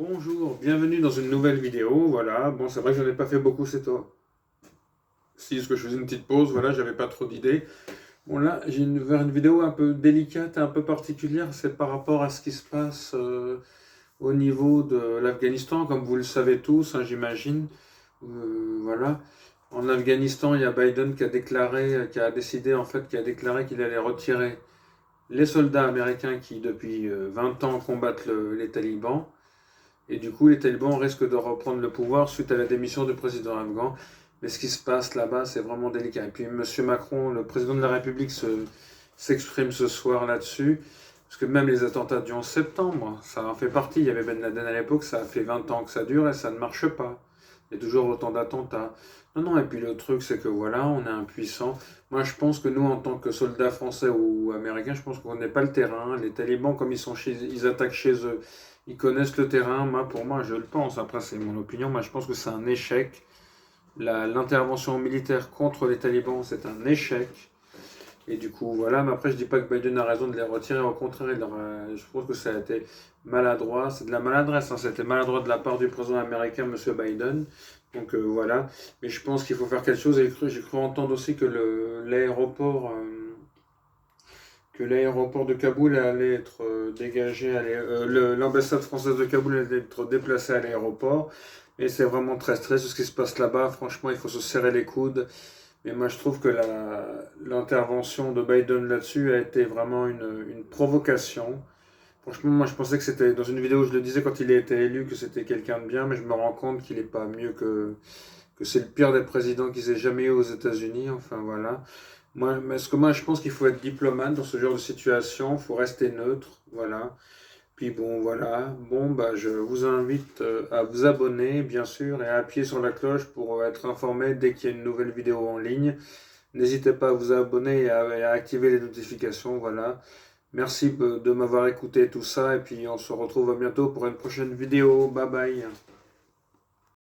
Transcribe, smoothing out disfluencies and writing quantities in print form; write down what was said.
Bonjour, bienvenue dans une nouvelle vidéo, voilà, bon c'est vrai que j'en ai pas fait beaucoup cette fois. Si, parce que je faisais une petite pause, voilà, j'avais pas trop d'idées. Bon là, vers une vidéo un peu délicate et un peu particulière, c'est par rapport à ce qui se passe au niveau de l'Afghanistan, comme vous le savez tous, hein, j'imagine. Voilà. En Afghanistan, il y a Biden qui a déclaré, qui a décidé en fait, qui a déclaré qu'il allait retirer les soldats américains qui depuis 20 ans combattent les talibans. Et du coup, les talibans risquent de reprendre le pouvoir suite à la démission du président afghan. Mais ce qui se passe là-bas, c'est vraiment délicat. Et puis, M. Macron, le président de la République, s'exprime ce soir là-dessus. Parce que même les attentats du 11 septembre, ça en fait partie. Il y avait Ben Laden à l'époque, ça a fait 20 ans que ça dure et ça ne marche pas. Il y a toujours autant d'attentats. Non, non, et puis le truc, c'est que voilà, on est impuissant. Moi, je pense que nous, en tant que soldats français ou américains, je pense qu'on n'est pas le terrain. Les talibans, comme ils attaquent chez eux, ils connaissent le terrain. Moi, pour moi, je le pense. Après, c'est mon opinion. Moi, je pense que c'est un échec. L'intervention militaire contre les talibans, c'est un échec. Et du coup, voilà. Mais après, je dis pas que Biden a raison de les retirer. Au contraire, je trouve que ça a été maladroit. C'est de la maladresse. Hein. C'était maladroit de la part du président américain, M. Biden. Donc voilà. Mais je pense qu'il faut faire quelque chose. Et j'ai cru entendre aussi que l'aéroport de Kaboul allait être dégagé, l'ambassade française de Kaboul allait être déplacée à l'aéroport. Et c'est vraiment très stressant ce qui se passe là-bas. Franchement, il faut se serrer les coudes. Mais moi, je trouve que l'intervention de Biden là-dessus a été vraiment une provocation. Franchement, moi, je pensais que c'était, dans une vidéo, je le disais quand il a été élu, que c'était quelqu'un de bien, mais je me rends compte qu'il n'est pas mieux que c'est le pire des présidents qu'ils aient jamais eu aux États-Unis. Enfin, voilà. Moi, je pense qu'il faut être diplomate dans ce genre de situation, il faut rester neutre, voilà. Puis bon, voilà. Bon, bah, je vous invite à vous abonner, bien sûr, et à appuyer sur la cloche pour être informé dès qu'il y a une nouvelle vidéo en ligne. N'hésitez pas à vous abonner et à activer les notifications, voilà. Merci de m'avoir écouté tout ça, et puis on se retrouve bientôt pour une prochaine vidéo. Bye bye.